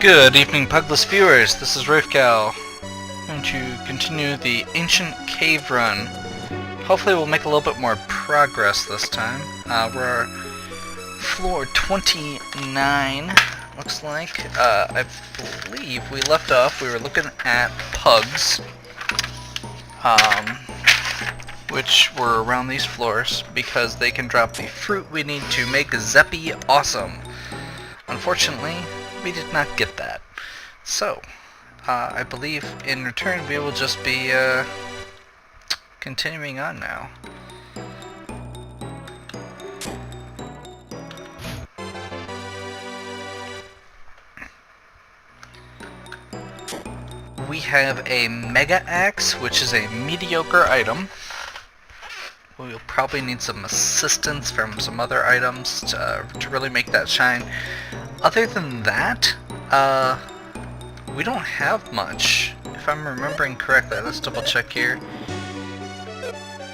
Good evening, Pugless viewers. This is Rafecal. I'm going to continue the Ancient Cave Run. Hopefully we'll make a little bit more progress this time. We're floor 29, looks like. I believe we left off, we were looking at pugs, which were around these floors, because they can drop the fruit we need to make Zeppy awesome. Unfortunately, we did not get that. So, I believe in return we will just be continuing on now. We have a Mega Axe, which is a mediocre item. We'll probably need some assistance from some other items to really make that shine. Other than that, we don't have much. If I'm remembering correctly, let's double check here.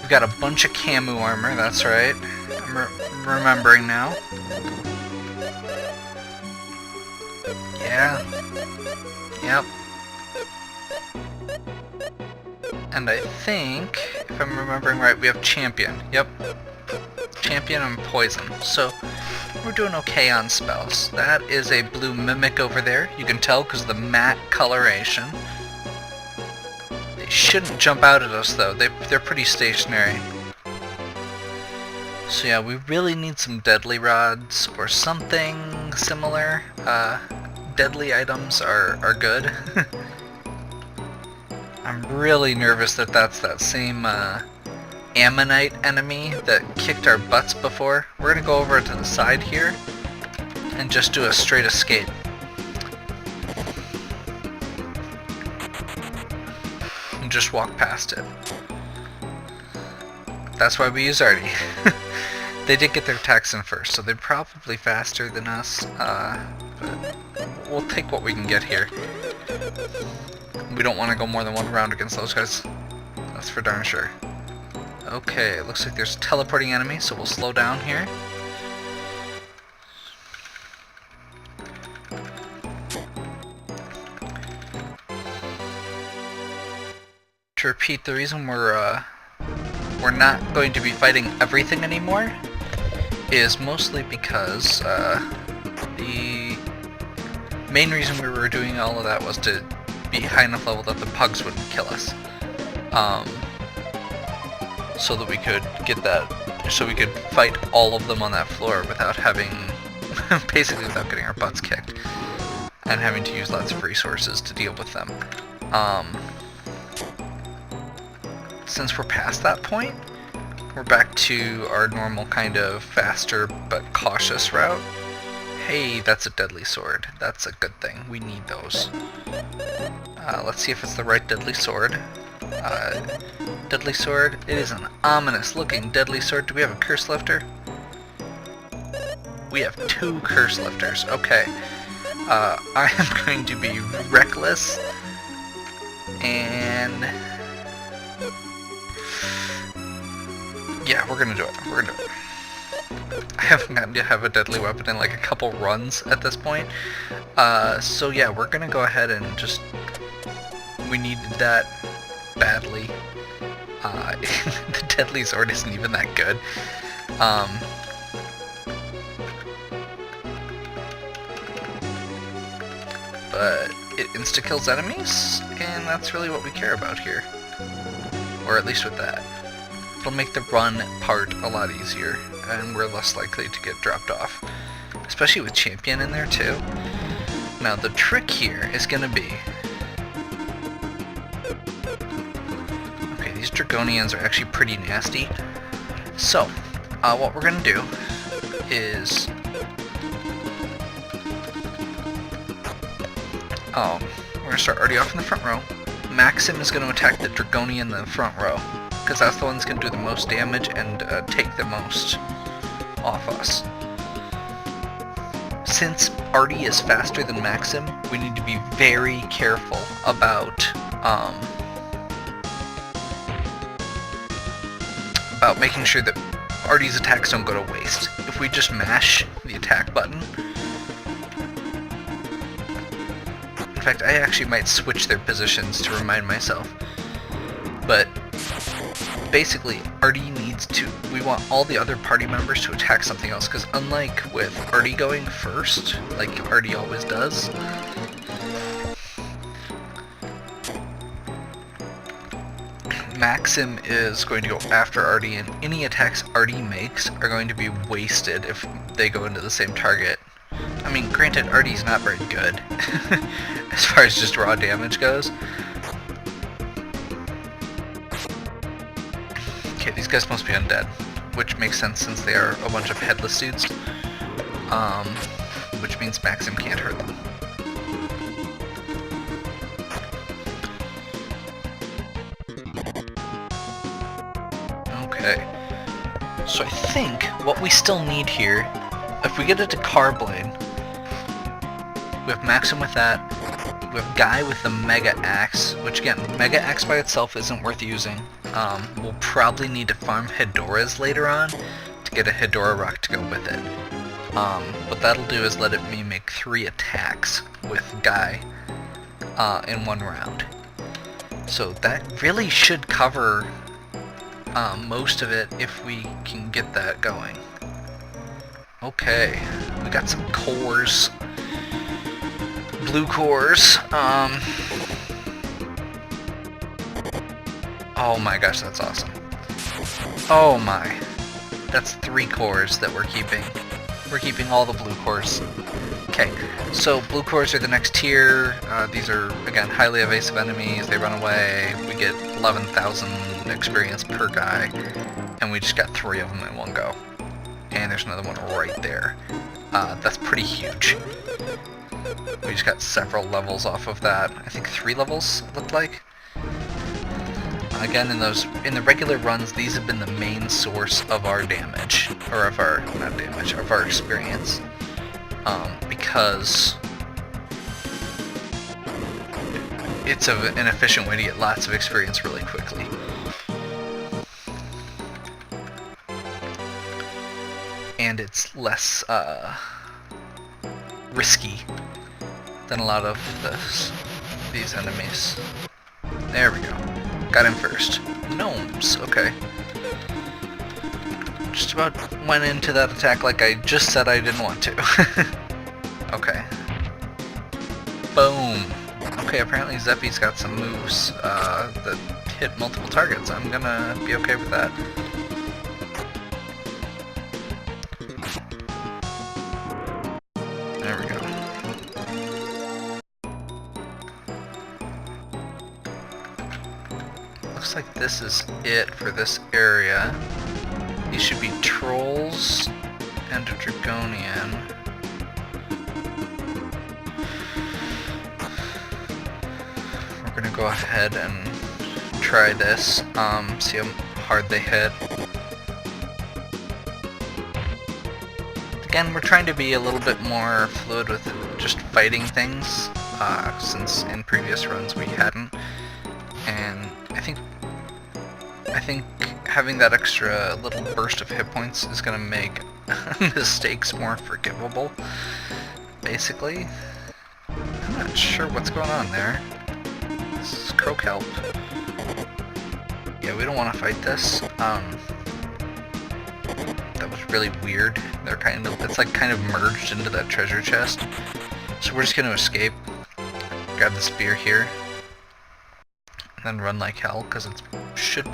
We've got a bunch of Camu armor, that's right. I'm remembering now. Yeah. Yep. And I think, if I'm remembering right, we have Champion. Yep. Champion and Poison. So, we're doing okay on spells. That is a blue Mimic over there. You can tell because of the matte coloration. They shouldn't jump out at us though. They're pretty stationary. So yeah, we really need some deadly rods or something similar. Deadly items are good. I'm really nervous that that's that same Ammonite enemy that kicked our butts before. We're gonna go over to the side here and just do a straight escape. And just walk past it. That's why we use Artie. They did get their attacks in first, so they're probably faster than us. But we'll take what we can get here. We don't want to go more than one round against those guys. That's for darn sure. Okay, it looks like there's a teleporting enemy, so we'll slow down here. To repeat, the reason we're not going to be fighting everything anymore is mostly because the main reason we were doing all of that was to be high enough level that the pugs wouldn't kill us. So that we could get that, so we could fight all of them on that floor without having, basically without getting our butts kicked, and having to use lots of resources to deal with them. Since we're past that point, we're back to our normal kind of faster but cautious route. Hey, that's a deadly sword. That's a good thing. We need those. Let's see if it's the right deadly sword. Deadly sword. It is an ominous looking deadly sword. Do we have a curse lifter? We have 2 curse lifters. Okay. I am going to be reckless and yeah, we're gonna do it. We're gonna do it. I haven't gotten to have a deadly weapon in like a couple runs at this point. So yeah, we're gonna go ahead and just, we needed that badly. The deadly sword isn't even that good. But it insta-kills enemies, and that's really what we care about here. Or at least with that. It'll make the run part a lot easier, and we're less likely to get dropped off. Especially with Champion in there too. Now the trick here is gonna be, these Dragonians are actually pretty nasty. So, what we're gonna do is, we're gonna start Artie off in the front row. Maxim is gonna attack the Dragonian in the front row, because that's the one that's gonna do the most damage and take the most off us. Since Artie is faster than Maxim, we need to be very careful about making sure that Artie's attacks don't go to waste. If we just mash the attack button, fact, I actually might switch their positions to remind myself. But basically, Artie needs to... We want all the other party members to attack something else, because unlike with Artie going first, like Artie always does, Maxim is going to go after Artie, and any attacks Artie makes are going to be wasted if they go into the same target. I mean, granted, Artie's not very good as far as just raw damage goes. Okay, these guys must be undead, which makes sense since they are a bunch of headless dudes. Which means Maxim can't hurt them. Okay, so I think what we still need here, if we get it to Carblade, we have Maxim with that, we have Guy with the Mega Axe, which again, Mega Axe by itself isn't worth using. We'll probably need to farm Hedoras later on to get a Hedora rock to go with it. What that'll do is let me make 3 attacks with Guy in 1 round. So that really should cover most of it if we can get that going. Okay, we got some cores. Blue cores. Oh my gosh, that's awesome. Oh my. That's 3 cores that we're keeping. We're keeping all the blue cores. Okay, so blue cores are the next tier. These are, again, highly evasive enemies. They run away. We get 11,000 experience per guy. And we just got 3 of them in one go. And there's another one right there. That's pretty huge. We just got several levels off of that. I think 3 levels, it looked like. Again, in the regular runs, these have been the main source of our damage, or of our, not damage, of our experience. Because it's an efficient way to get lots of experience really quickly. And it's less risky than a lot of these enemies. There we go. Got him first. Gnomes, okay. Just about went into that attack like I just said I didn't want to. Okay. Boom. Okay, apparently Zeppi's got some moves that hit multiple targets. I'm gonna be okay with that. There we go. Looks like this is it for this area. These should be trolls and a dragonian. We're gonna go ahead and try this, see how hard they hit. Again, we're trying to be a little bit more fluid with just fighting things, since in previous runs we hadn't. And I think having that extra little burst of hit points is going to make mistakes more forgivable, basically. I'm not sure what's going on there. This is Croak help. Yeah, we don't want to fight this. That was really weird. It's like kind of merged into that treasure chest. So we're just going to escape. Grab the spear here. And then run like hell, because it should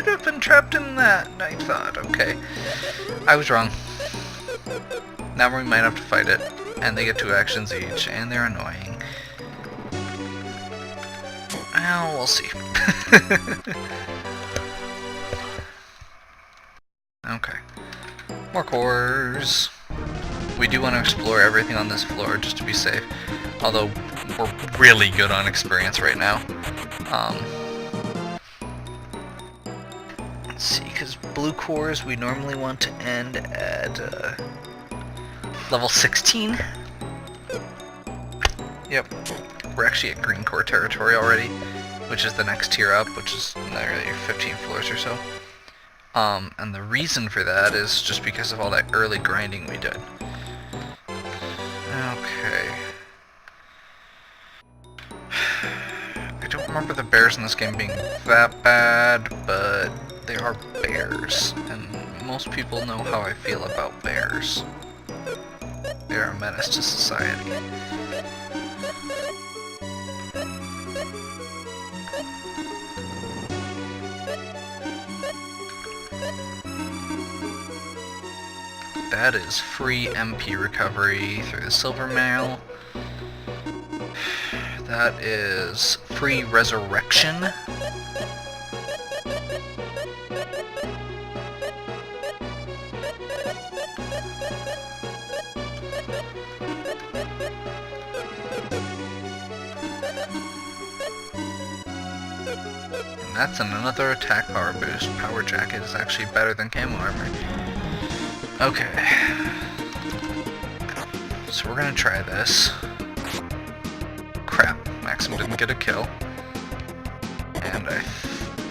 have been trapped in that, I thought. Okay. I was wrong. Now we might have to fight it. And they get 2 actions each, and they're annoying. Well, we'll see. Okay. More cores. We do want to explore everything on this floor just to be safe. Although, we're really good on experience right now. Let's see, because blue cores we normally want to end at level 16. Yep, we're actually at green core territory already, which is the next tier up, which is nearly 15 floors or so. And the reason for that is just because of all that early grinding we did. Okay. remember the bears in this game being that bad, but they are bears, and most people know how I feel about bears. They are a menace to society. That is free MP recovery through the silver mail. That is free resurrection. And that's another attack power boost. Power jacket is actually better than camo armor. Okay. So we're gonna try this. Crap, Maxim didn't get a kill. And I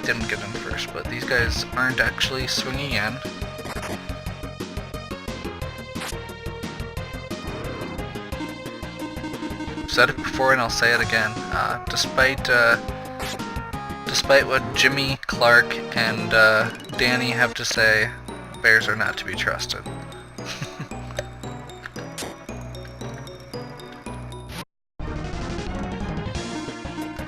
didn't get him first, but these guys aren't actually swinging in. I've said it before and I'll say it again. Despite what Jimmy, Clark, and Danny have to say, bears are not to be trusted.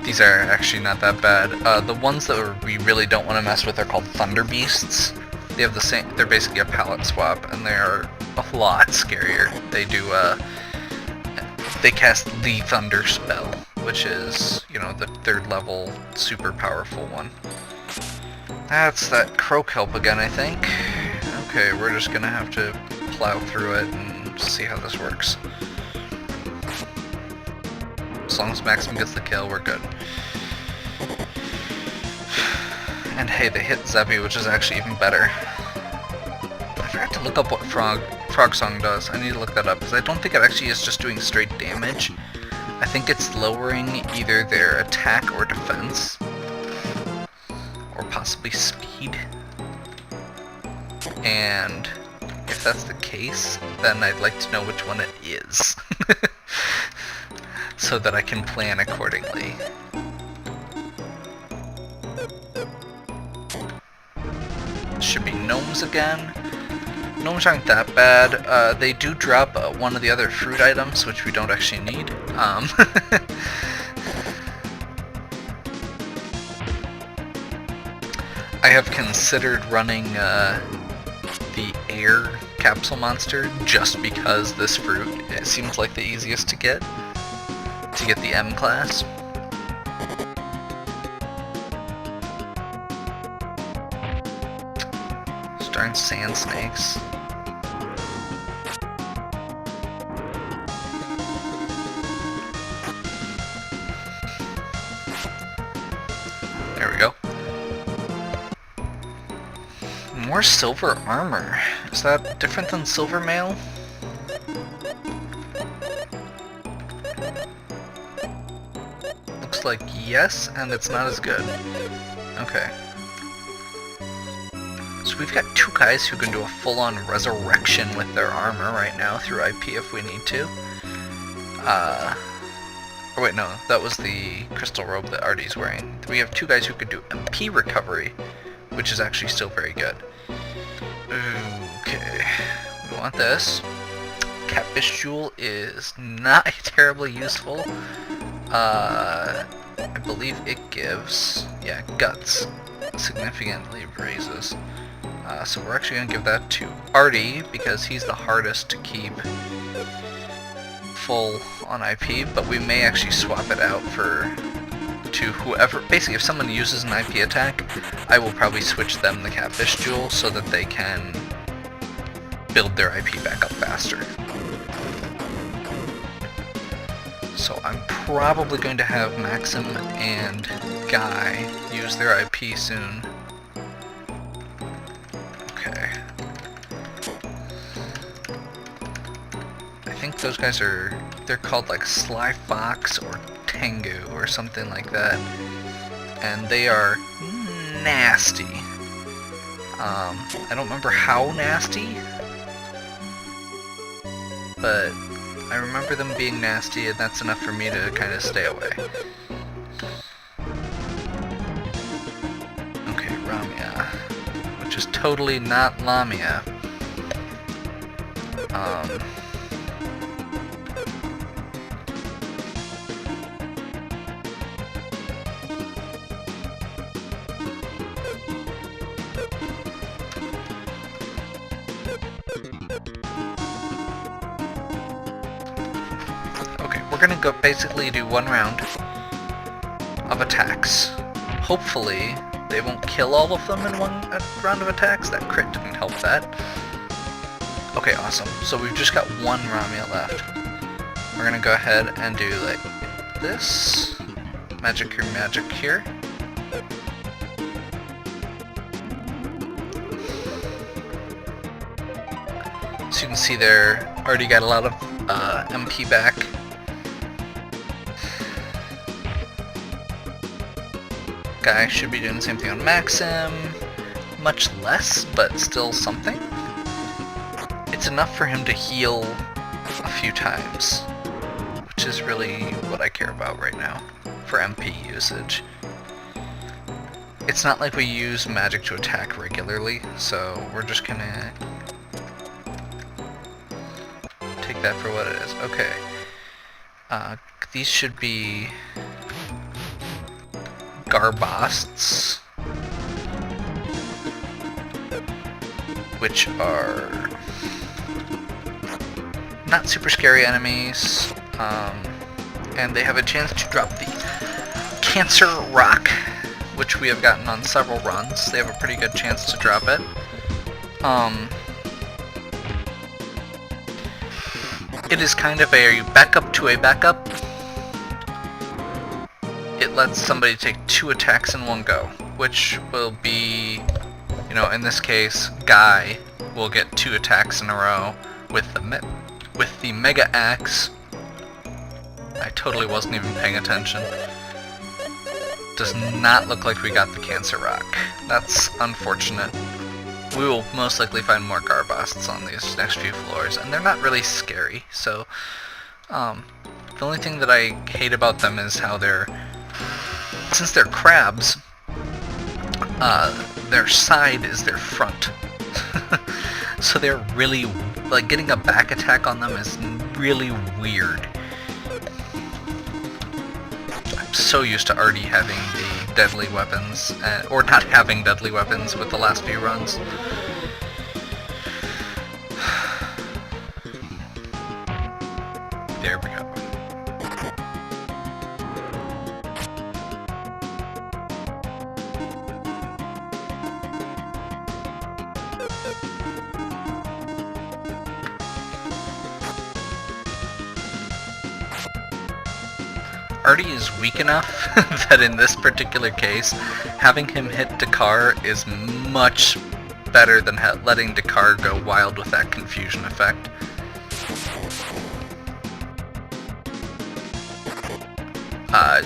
These are actually not that bad. The ones that we really don't want to mess with are called Thunder Beasts. They have the same. They're basically a palette swap, and they are a lot scarier. They do. They cast the Thunder spell, which is, you know, the 3rd level super powerful one. That's that croak help again, I think. Okay, we're just gonna have to plow through it and see how this works. As long as Maxim gets the kill, we're good. And hey, they hit Zebby, which is actually even better. I forgot to look up what Frog Song does. I need to look that up, because I don't think it actually is just doing straight damage. I think it's lowering either their attack or defense. Or possibly speed. And if that's the case, then I'd like to know which one it is. So that I can plan accordingly. Should be gnomes again. Gnomes aren't that bad. They do drop one of the other fruit items, which we don't actually need. I have considered running the air capsule monster just because this fruit, it seems like the easiest to get the M class. Darn sand snakes. There we go. More silver armor. Is that different than silver mail? Looks like yes, and it's not as good. Okay. So we've got 2 guys who can do a full-on resurrection with their armor right now through IP if we need to. Or wait, no, that was the crystal robe that Artie's wearing. We have 2 guys who could do MP recovery, which is actually still very good. Okay, we want this. Catfish Jewel is not terribly useful. I believe it gives, yeah, guts. Significantly raises. So we're actually going to give that to Artie, because he's the hardest to keep full on IP, but we may actually swap it out to whoever. Basically, if someone uses an IP attack, I will probably switch them the Catfish Jewel so that they can build their IP back up faster. So I'm probably going to have Maxim and Guy use their IP soon. Okay. I think those guys they're called like Sly Fox or Tengu or something like that. And they are nasty. I don't remember how nasty, but I remember them being nasty, and that's enough for me to kind of stay away. which is totally not Lamia. Okay, we're gonna go basically do one round of attacks. Hopefully, they won't kill all of them in one round of attacks. That crit didn't help that. Okay, awesome. So we've just got one Ramia left. We're gonna go ahead and do like this. Magic here. So you can see there, already got a lot of MP back. Guy should be doing the same thing on Maxim. Much less, but still something. It's enough for him to heal a few times, which is really what I care about right now for MP usage. It's not like we use magic to attack regularly, so we're just gonna take that for what it is. Okay. These should be Garbasts, which are not super scary enemies, and they have a chance to drop the Cancer Rock, which we have gotten on several runs. They have a pretty good chance to drop it. It is kind of a backup to a backup. It lets somebody take 2 attacks in one go, which will be, you know, in this case, Guy will get 2 attacks in a row with the Mega Axe. I totally wasn't even paying attention. Does not look like we got the Cancer Rock. That's unfortunate. We will most likely find more Garbasts on these next few floors, and they're not really scary, so the only thing that I hate about them is how since they're crabs, their side is their front. So they're really, like, getting a back attack on them is really weird. I'm so used to already having the deadly weapons, or not having deadly weapons with the last few runs. There we go. Artie is weak enough that in this particular case, having him hit Dakar is much better than letting Dakar go wild with that confusion effect.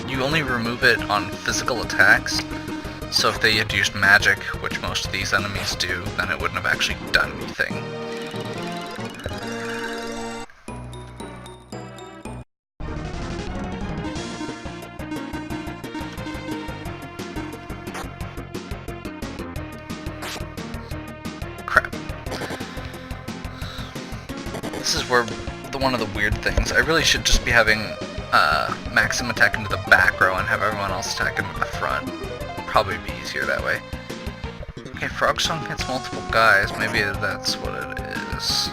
You only remove it on physical attacks, so if they had used magic, which most of these enemies do, then it wouldn't have actually done anything. Crap. This is where one of the weird things. I really should just be having Maxim attack into the back row and have everyone else attack into the front. Probably be easier that way. Okay, Frog Song hits multiple guys. Maybe that's what it is.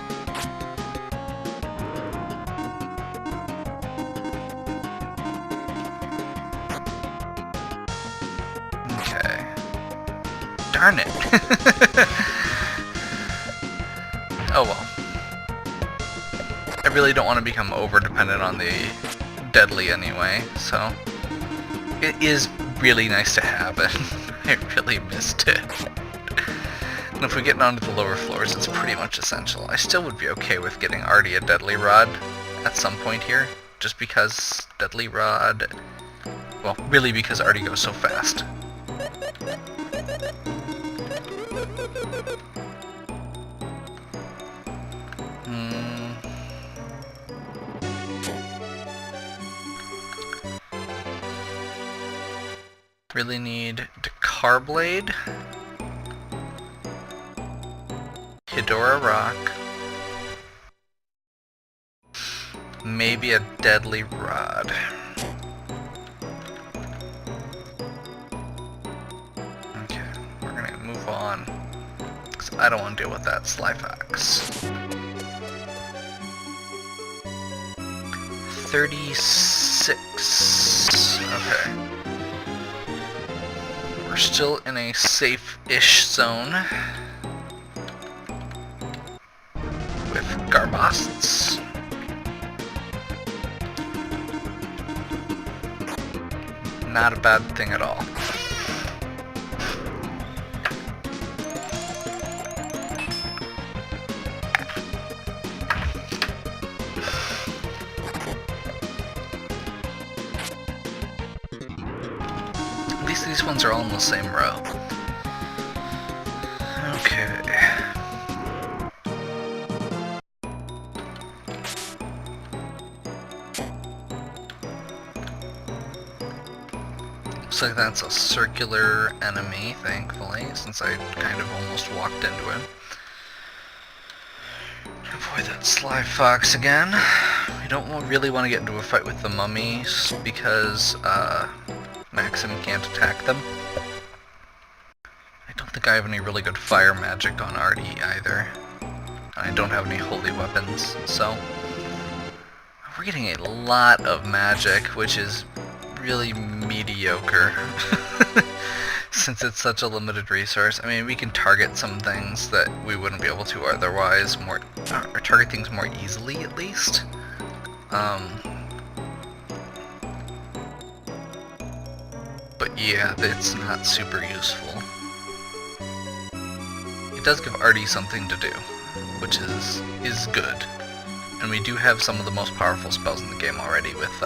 Okay. Darn it. Oh well. I really don't want to become over-dependent on the deadly anyway, so it is really nice to have it. I really missed it. And if we get onto the lower floors, it's pretty much essential. I still would be okay with getting Artie a Deadly Rod at some point here, just because Deadly Rod... well, really because Artie goes so fast. Really need Dakar Blade. Hidora Rock. Maybe a Deadly Rod. Okay, we're gonna move on. Because I don't want to deal with that Sly Fox. 36. Okay. We're still in a safe-ish zone. With Garbosts. Not a bad thing at all. At least these ones are all in the same row. Okay. Looks like that's a circular enemy, thankfully, since I kind of almost walked into him. Avoid that Sly Fox again. We don't really want to get into a fight with the mummies because Maxim can't attack them. I don't think I have any really good fire magic on Artie either. I don't have any holy weapons, so we're getting a lot of magic, which is really mediocre since it's such a limited resource. I mean, we can target some things that we wouldn't be able to otherwise, or target things more easily at least. But yeah, it's not super useful. It does give Artie something to do, which is good. And we do have some of the most powerful spells in the game already with,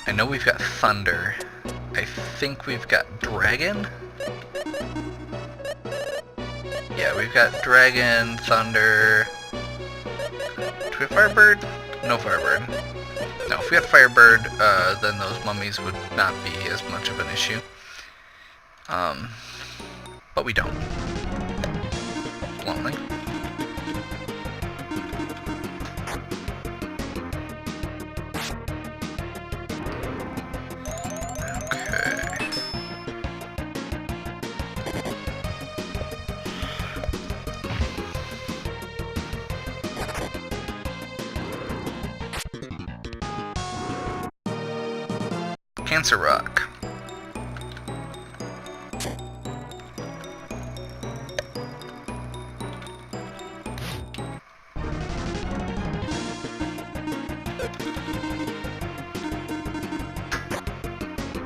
I know we've got Thunder. I think we've got Dragon? Yeah, we've got Dragon, Thunder... Do we have Firebird? No Firebird. No, if we had Firebird, then those mummies would not be as much of an issue. But we don't. Lonely. Cancer Rock.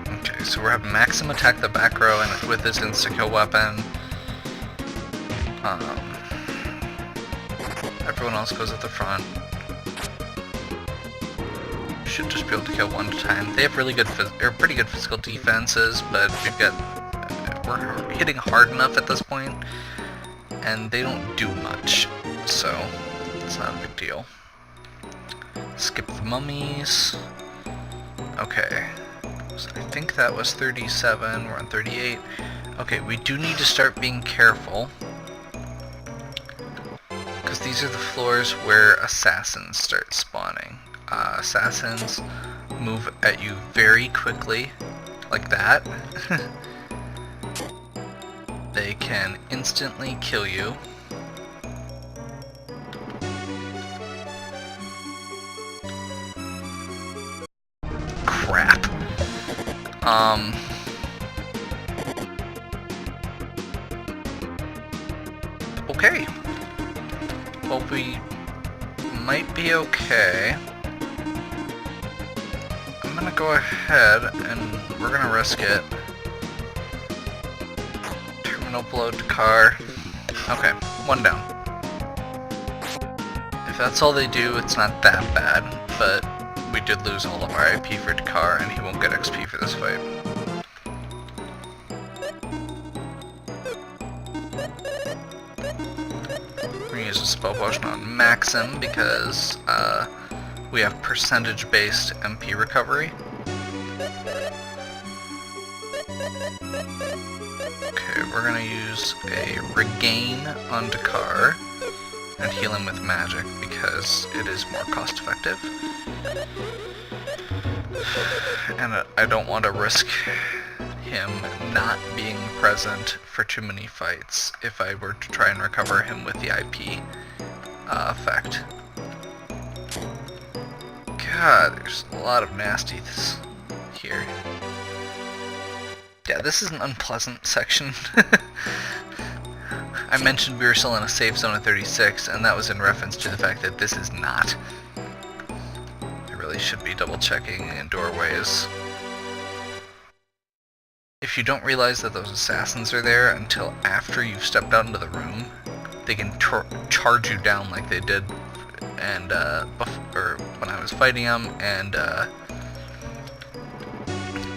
Okay, so we're having Maxim attack the back row and with his insta-kill weapon. Everyone else goes at the front. Should just be able to kill one at a time. They have really good, pretty good physical defenses, but we're hitting hard enough at this point, and they don't do much, so it's not a big deal. Skip the mummies. Okay, so I think that was 37. We're on 38. Okay, we do need to start being careful, because these are the floors where assassins start spawning. Assassins move at you very quickly, like that. They can instantly kill you. Crap. Okay. Well, we might be okay. I'm gonna go ahead and we're gonna risk it. Terminal below car. Okay, one down. If that's all they do, it's not that bad, but we did lose all of our IP for Dakar and he won't get XP for this fight. We're gonna use a spell potion on Maxim because we have percentage-based MP recovery. Okay, we're gonna use a regain on Dakar and heal him with magic because it is more cost effective. And I don't want to risk him not being present for too many fights if I were to try and recover him with the IP effect. God, there's a lot of nasties here. Yeah, this is an unpleasant section. I mentioned we were still in a safe zone of 36, and that was in reference to the fact that this is not. I really should be double checking in doorways. If you don't realize that those assassins are there until after you've stepped out into the room, they can charge you down like they did and or when I was fighting them, and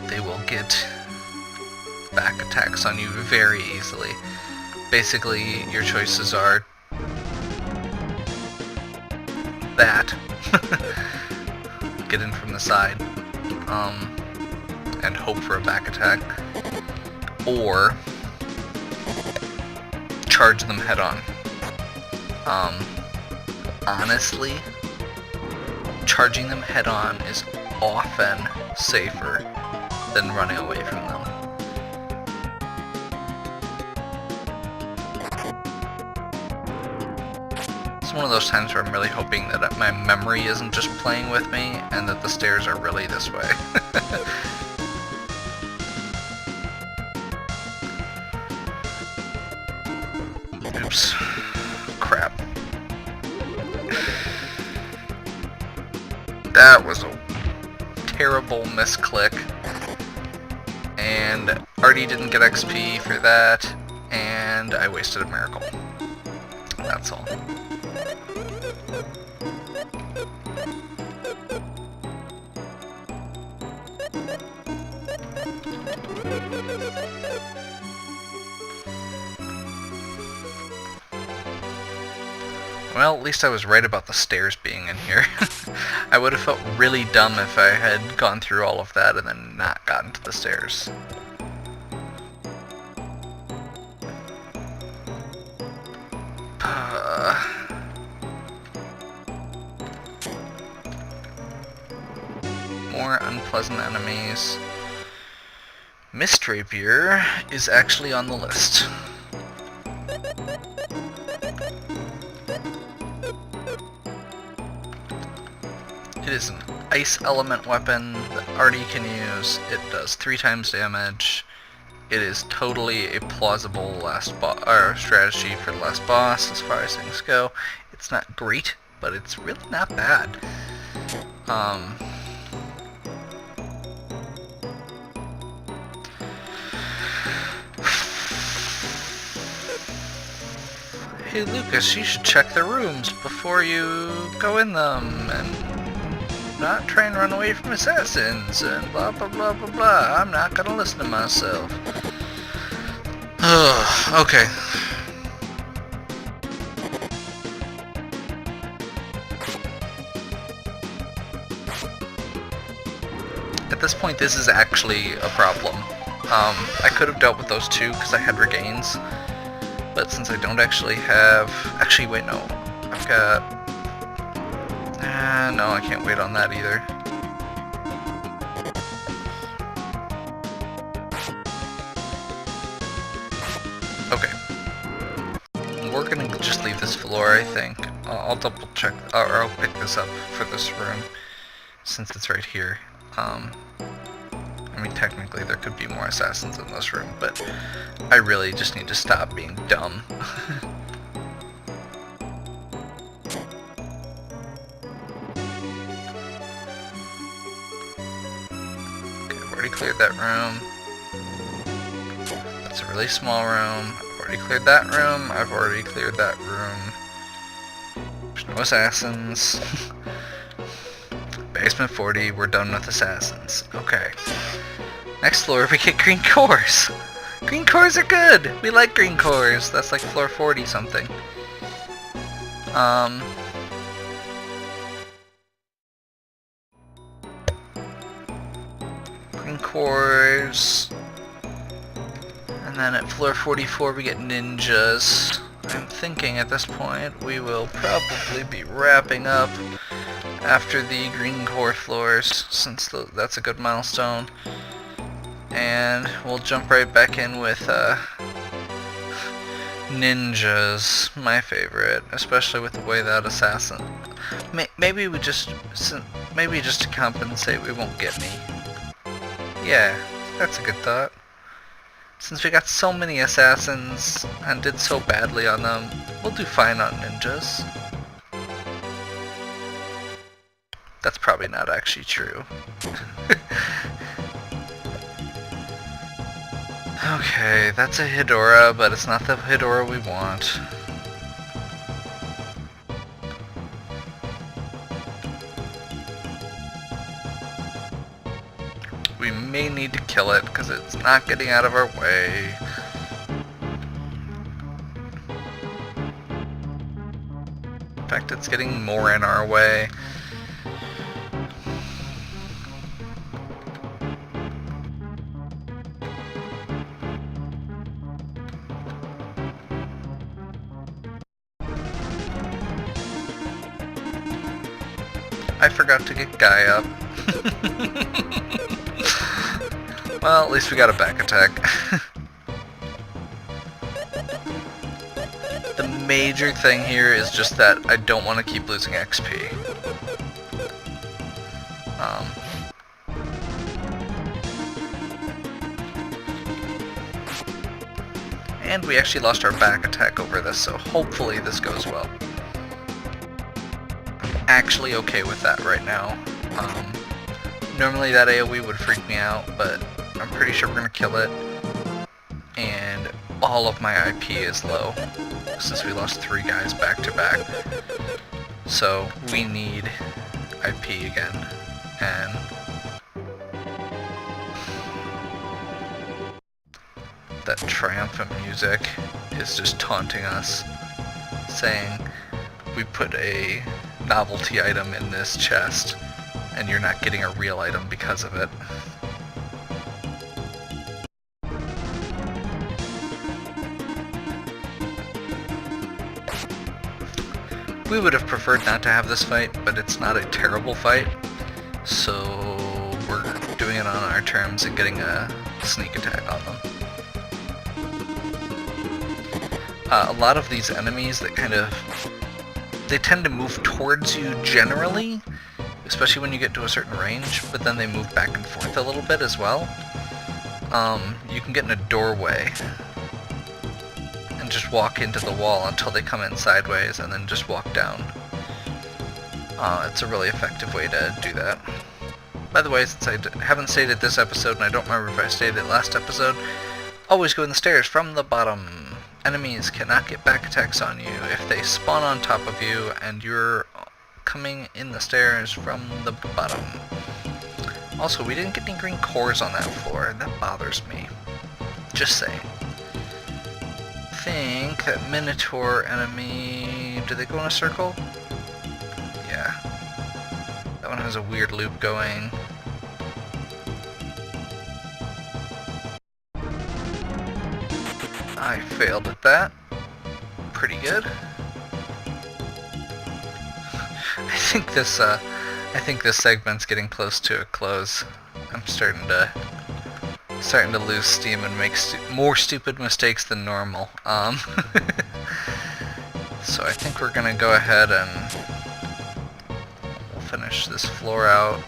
they will get back attacks on you very easily. Basically, your choices are that get in from the side and hope for a back attack, or charge them head on. Honestly, charging them head on is often safer than running away from them. It's one of those times where I'm really hoping that my memory isn't just playing with me and that the stairs are really this way. Oops. Crap. That was a terrible misclick. And Artie didn't get XP for that, and I wasted a miracle. That's all. Well, at least I was right about the stairs being in here. I would have felt really dumb if I had gone through all of that and then not gotten to the stairs. More unpleasant enemies. Mist Rapier is actually on the list. It is an ice element weapon that Artie can use. It does 3 times damage. It is totally a plausible strategy for the last boss as far as things go. It's not great, but it's really not bad. Hey Lucas, you should check the rooms before you go in them and not try and run away from assassins and blah blah blah blah blah. I'm not gonna listen to myself. Okay. At this point, this is actually a problem. I could have dealt with those two because I had regains, but since I don't actually have... Actually, wait, no. I've got... no, I can't wait on that either. Okay. We're gonna just leave this floor, I think. I'll double check, or I'll pick this up for this room, since it's right here. I mean, technically there could be more assassins in this room, but I really just need to stop being dumb. Okay, I've already cleared that room. That's a really small room. I've already cleared that room. I've already cleared that room. There's no assassins. Basement 40, we're done with assassins. Okay. Next floor, we get green cores. Green cores are good! We like green cores. That's like floor 40 something. Green cores. And And then at floor 44 we get ninjas. I'm thinking at this point we will probably be wrapping up after the green core floors, since that's a good milestone. And we'll jump right back in with ninjas, my favorite, especially with the way that assassin. Maybe just to compensate, we won't get any. Yeah, that's a good thought. Since we got so many assassins and did so badly on them, we'll do fine on ninjas. That's probably not actually true. Okay, that's a Hedora, but it's not the Hedora we want. We may need to kill it because it's not getting out of our way. In fact, it's getting more in our way. I forgot to get Guy up. Well, at least we got a back attack. The major thing here is just that I don't want to keep losing XP. And we actually lost our back attack over this, so hopefully this goes well. Actually okay with that right now. Normally that AoE would freak me out, but I'm pretty sure we're gonna kill it. And all of my IP is low, since we lost 3 guys back to back. So we need IP again, and that triumphant music is just taunting us, saying we put a novelty item in this chest, and you're not getting a real item because of it. We would have preferred not to have this fight, but it's not a terrible fight, so we're doing it on our terms and getting a sneak attack on them. A lot of these enemies that they tend to move towards you generally, especially when you get to a certain range, but then they move back and forth a little bit as well. You can get in a doorway and just walk into the wall until they come in sideways and then just walk down. It's a really effective way to do that. By the way, since I haven't stated this episode, and I don't remember if I stated it last episode, always go in the stairs from the bottom. Enemies cannot get back attacks on you if they spawn on top of you and you're coming in the stairs from the bottom. Also, we didn't get any green cores on that floor, and that bothers me. Just saying. I think that Minotaur enemy... Do they go in a circle? Yeah. That one has a weird loop going. I failed at that. Pretty good. I think this segment's getting close to a close. I'm starting to lose steam and make more stupid mistakes than normal. So I think we're gonna go ahead and we'll finish this floor out.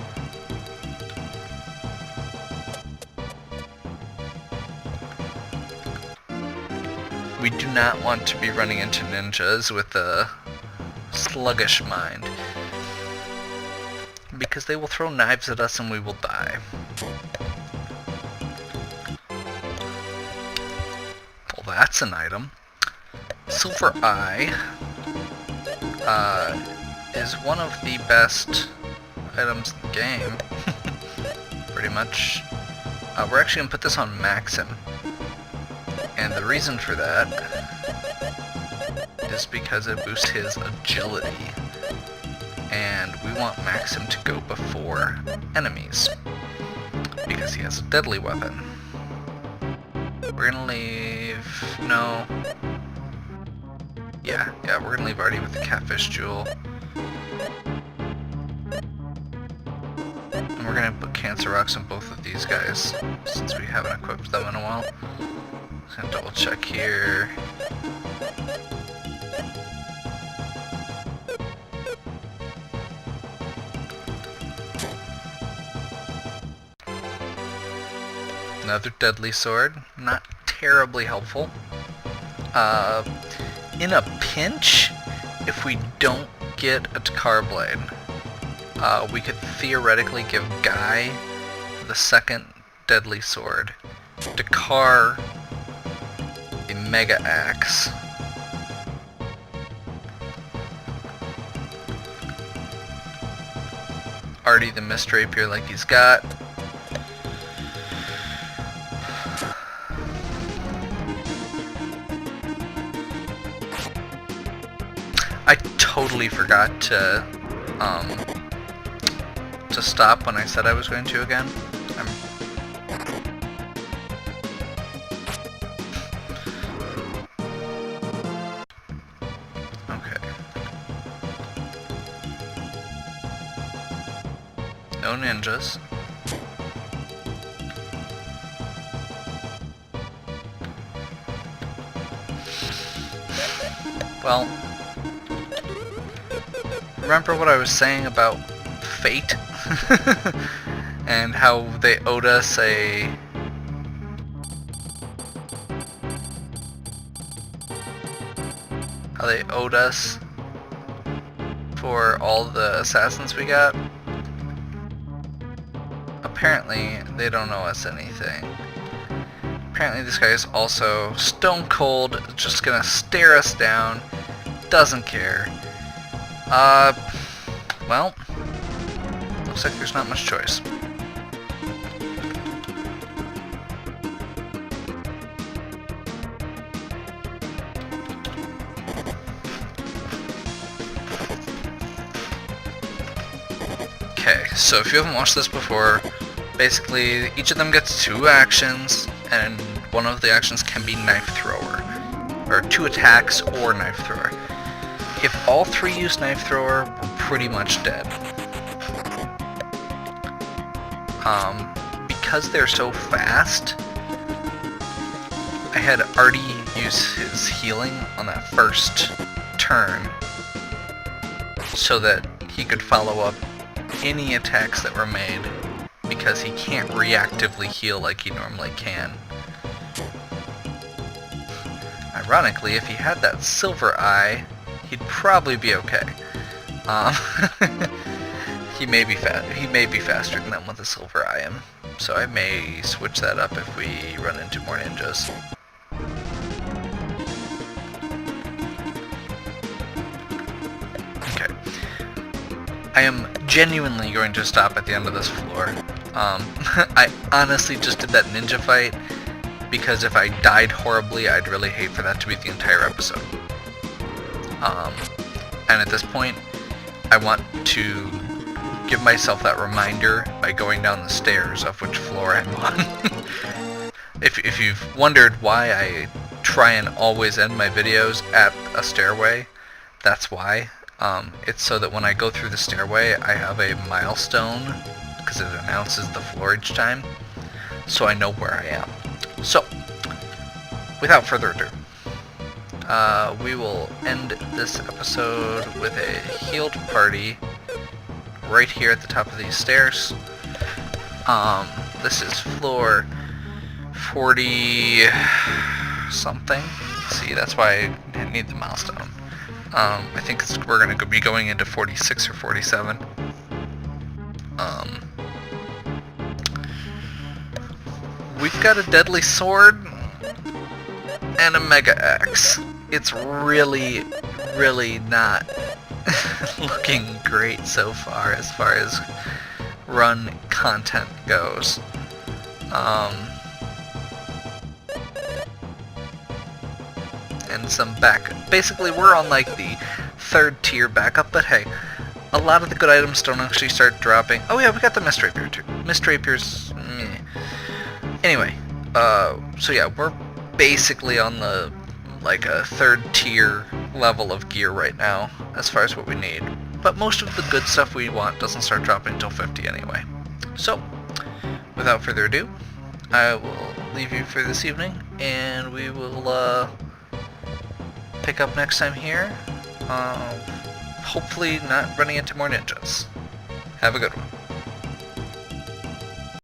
We do not want to be running into ninjas with a sluggish mind, because they will throw knives at us and we will die. Well, that's an item. Silver Eye is one of the best items in the game, pretty much. We're actually going to put this on Maxim. And the reason for that is because it boosts his agility. And we want Maxim to go before enemies, because he has a deadly weapon. We're gonna leave... no. Yeah, we're gonna leave Artie with the catfish jewel. And we're gonna put cancer rocks on both of these guys, since we haven't equipped them in a while. Just gonna double check here. Another deadly sword, not terribly helpful. In a pinch, if we don't get a Takar blade, we could theoretically give Guy the second deadly sword, Takar a mega axe, Artie the mist rapier like he's got. I totally forgot to stop when I said I was going to again. Okay. No ninjas. Well, remember what I was saying about fate? And how they owed us a... how they owed us for all the assassins we got? Apparently, they don't owe us anything. Apparently this guy is also stone cold, just gonna stare us down, doesn't care. Well, looks like there's not much choice. Okay, so if you haven't watched this before, basically each of them gets 2 actions, and one of the actions can be knife thrower, or 2 attacks or knife thrower. If all 3 use knife thrower, we're pretty much dead. Because they're so fast, I had Artie use his healing on that first turn so that he could follow up any attacks that were made, because he can't reactively heal like he normally can. Ironically, if he had that silver eye, he'd probably be okay. He may be faster than them with a silver eye, so I may switch that up if we run into more ninjas. Okay. I am genuinely going to stop at the end of this floor. I honestly just did that ninja fight because if I died horribly, I'd really hate for that to be the entire episode. And at this point, I want to give myself that reminder by going down the stairs of which floor I'm on. If you've wondered why I try and always end my videos at a stairway, that's why. It's so that when I go through the stairway, I have a milestone, because it announces the floor each time, so I know where I am. So, without further ado, we will end this episode with a healed party right here at the top of these stairs. This is floor 40 something. See, that's why I need the milestone. I think we're going to be going into 46 or 47. We've got a deadly sword and a mega axe. It's really, really not looking great so far as run content goes. And some backup. Basically, we're on like the 3rd tier backup, but hey, a lot of the good items don't actually start dropping. Oh yeah, we got the mist rapier too. Mist rapiers, meh. Anyway, So yeah, we're basically on the like a third tier level of gear right now as far as what we need. But most of the good stuff we want doesn't start dropping until 50 anyway. So, without further ado, I will leave you for this evening, and we will pick up next time here. Hopefully not running into more ninjas. Have a good one.